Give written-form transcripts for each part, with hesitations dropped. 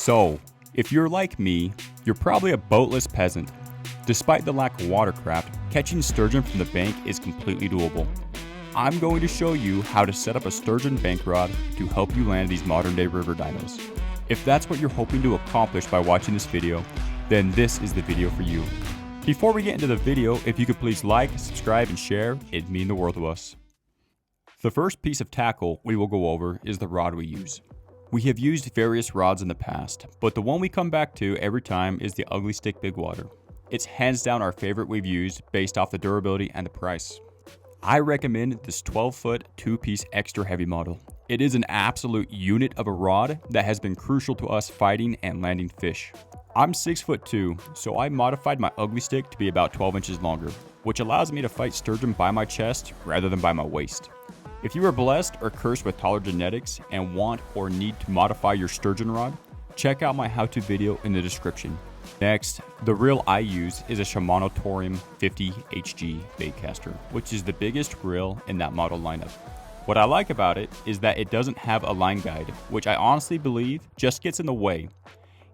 So, if you're like me, you're probably a boatless peasant. Despite the lack of watercraft, catching sturgeon from the bank is completely doable. I'm going to show you how to set up a sturgeon bank rod to help you land these modern day river dinos. If that's what you're hoping to accomplish by watching this video, then this is the video for you. Before we get into the video, if you could please like, subscribe, and share, it'd mean the world to us. The first piece of tackle we will go over is the rod we use. We have used various rods in the past, but the one we come back to every time is the Ugly Stick Big Water. It's hands down our favorite we've used based off the durability and the price. I recommend this 12-foot 2-piece extra heavy model. It is an absolute unit of a rod that has been crucial to us fighting and landing fish. I'm 6'2", so I modified my Ugly Stick to be about 12 inches longer, which allows me to fight sturgeon by my chest rather than by my waist. If you are blessed or cursed with taller genetics and want or need to modify your sturgeon rod, check out my how-to video in the description. Next, the reel I use is a Shimano Torium 50 HG baitcaster, which is the biggest reel in that model lineup. What I like about it is that it doesn't have a line guide, which I honestly believe just gets in the way.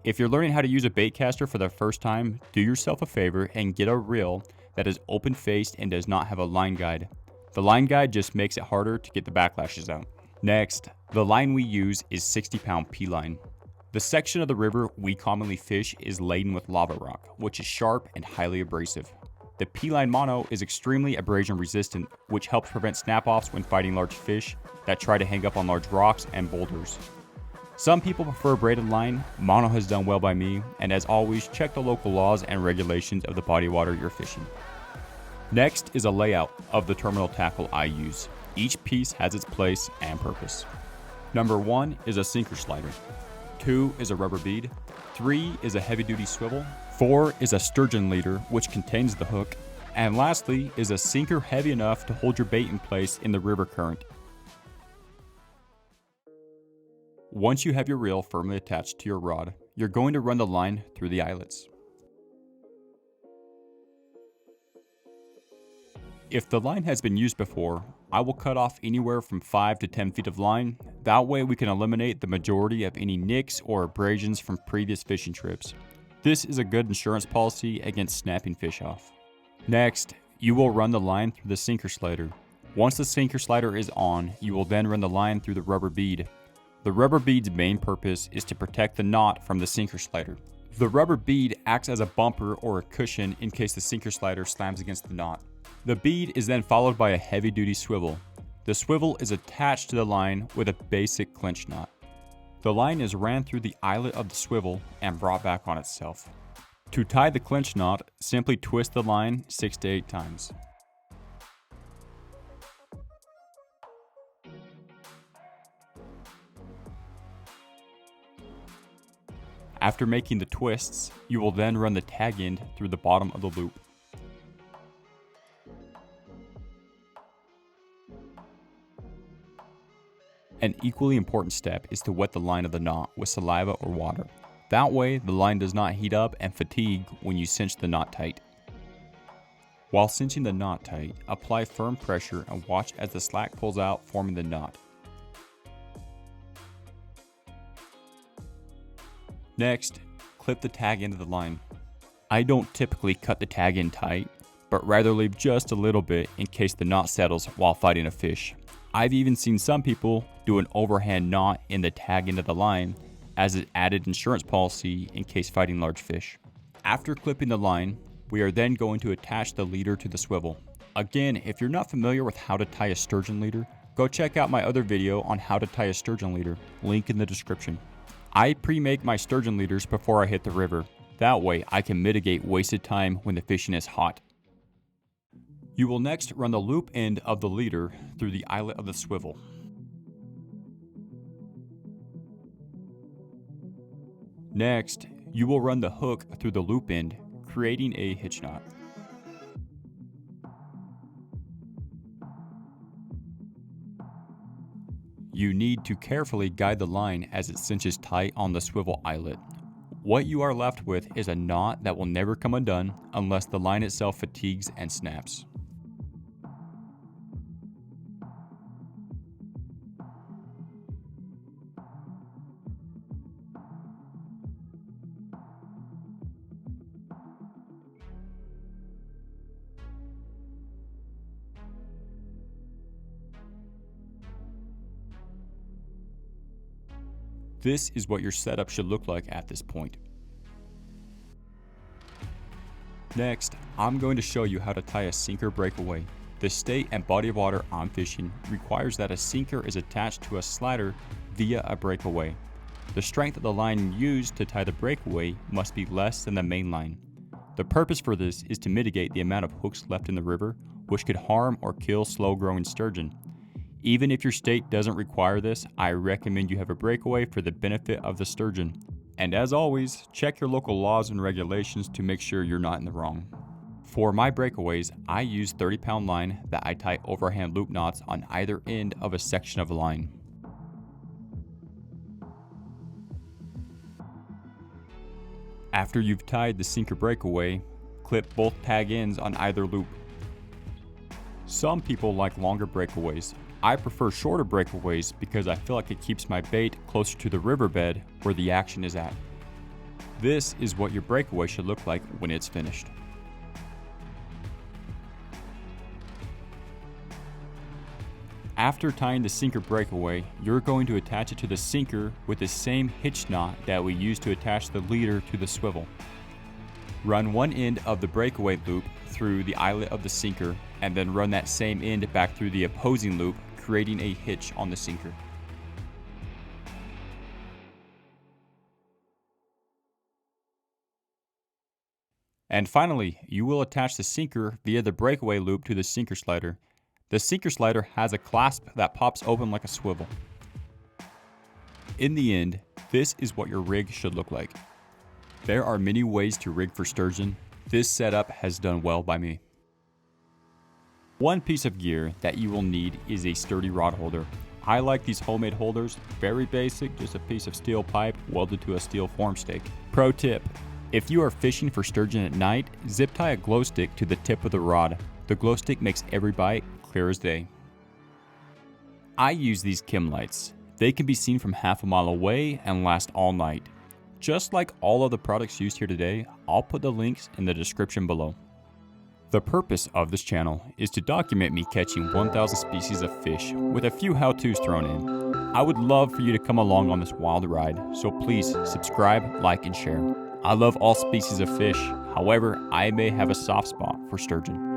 If you're learning how to use a baitcaster for the first time, do yourself a favor and get a reel that is open-faced and does not have a line guide. The line guide just makes it harder to get the backlashes out. Next, the line we use is 60-pound P-line. The section of the river we commonly fish is laden with lava rock, which is sharp and highly abrasive. The P-line mono is extremely abrasion resistant, which helps prevent snap-offs when fighting large fish that try to hang up on large rocks and boulders. Some people prefer braided line. Mono has done well by me, and as always, check the local laws and regulations of the body of water you're fishing. Next is a layout of the terminal tackle I use. Each piece has its place and purpose. Number 1 is a sinker slider. 2 is a rubber bead. 3 is a heavy-duty swivel. 4 is a sturgeon leader, which contains the hook. And lastly is a sinker heavy enough to hold your bait in place in the river current. Once you have your reel firmly attached to your rod, you're going to run the line through the eyelets. If the line has been used before, I will cut off anywhere from 5 to 10 feet of line. That way we can eliminate the majority of any nicks or abrasions from previous fishing trips. This is a good insurance policy against snapping fish off. Next, you will run the line through the sinker slider. Once the sinker slider is on, you will then run the line through the rubber bead. The rubber bead's main purpose is to protect the knot from the sinker slider. The rubber bead acts as a bumper or a cushion in case the sinker slider slams against the knot. The bead is then followed by a heavy-duty swivel. The swivel is attached to the line with a basic clinch knot. The line is ran through the eyelet of the swivel and brought back on itself. To tie the clinch knot, simply twist the line 6 to 8 times. After making the twists, you will then run the tag end through the bottom of the loop. An equally important step is to wet the line of the knot with saliva or water. That way, the line does not heat up and fatigue when you cinch the knot tight. While cinching the knot tight, apply firm pressure and watch as the slack pulls out, forming the knot. Next, clip the tag end of the line. I don't typically cut the tag end tight, but rather leave just a little bit in case the knot settles while fighting a fish. I've even seen some people do an overhand knot in the tag end of the line as an added insurance policy in case fighting large fish. After clipping the line, we are then going to attach the leader to the swivel. Again, if you're not familiar with how to tie a sturgeon leader, go check out my other video on how to tie a sturgeon leader, link in the description. I pre-make my sturgeon leaders before I hit the river. That way I can mitigate wasted time when the fishing is hot. You will next run the loop end of the leader through the eyelet of the swivel. Next, you will run the hook through the loop end, creating a hitch knot. You need to carefully guide the line as it cinches tight on the swivel eyelet. What you are left with is a knot that will never come undone unless the line itself fatigues and snaps. This is what your setup should look like at this point. Next, I'm going to show you how to tie a sinker breakaway. The state and body of water I'm fishing requires that a sinker is attached to a slider via a breakaway. The strength of the line used to tie the breakaway must be less than the main line. The purpose for this is to mitigate the amount of hooks left in the river, which could harm or kill slow-growing sturgeon. Even if your state doesn't require this, I recommend you have a breakaway for the benefit of the sturgeon. And as always, check your local laws and regulations to make sure you're not in the wrong. For my breakaways, I use 30-pound line that I tie overhand loop knots on either end of a section of line. After you've tied the sinker breakaway, clip both tag ends on either loop. Some people like longer breakaways. I prefer shorter breakaways because I feel like it keeps my bait closer to the riverbed where the action is at. This is what your breakaway should look like when it's finished. After tying the sinker breakaway, you're going to attach it to the sinker with the same hitch knot that we used to attach the leader to the swivel. Run one end of the breakaway loop through the eyelet of the sinker and then run that same end back through the opposing loop, creating a hitch on the sinker. And finally, you will attach the sinker via the breakaway loop to the sinker slider. The sinker slider has a clasp that pops open like a swivel. In the end, this is what your rig should look like. There are many ways to rig for sturgeon. This setup has done well by me. One piece of gear that you will need is a sturdy rod holder. I like these homemade holders, very basic, just a piece of steel pipe welded to a steel form stake. Pro tip, if you are fishing for sturgeon at night, zip tie a glow stick to the tip of the rod. The glow stick makes every bite clear as day. I use these Kim lights. They can be seen from half a mile away and last all night. Just like all of the products used here today, I'll put the links in the description below. The purpose of this channel is to document me catching 1,000 species of fish with a few how-tos thrown in. I would love for you to come along on this wild ride, so please subscribe, like, and share. I love all species of fish, however, I may have a soft spot for sturgeon.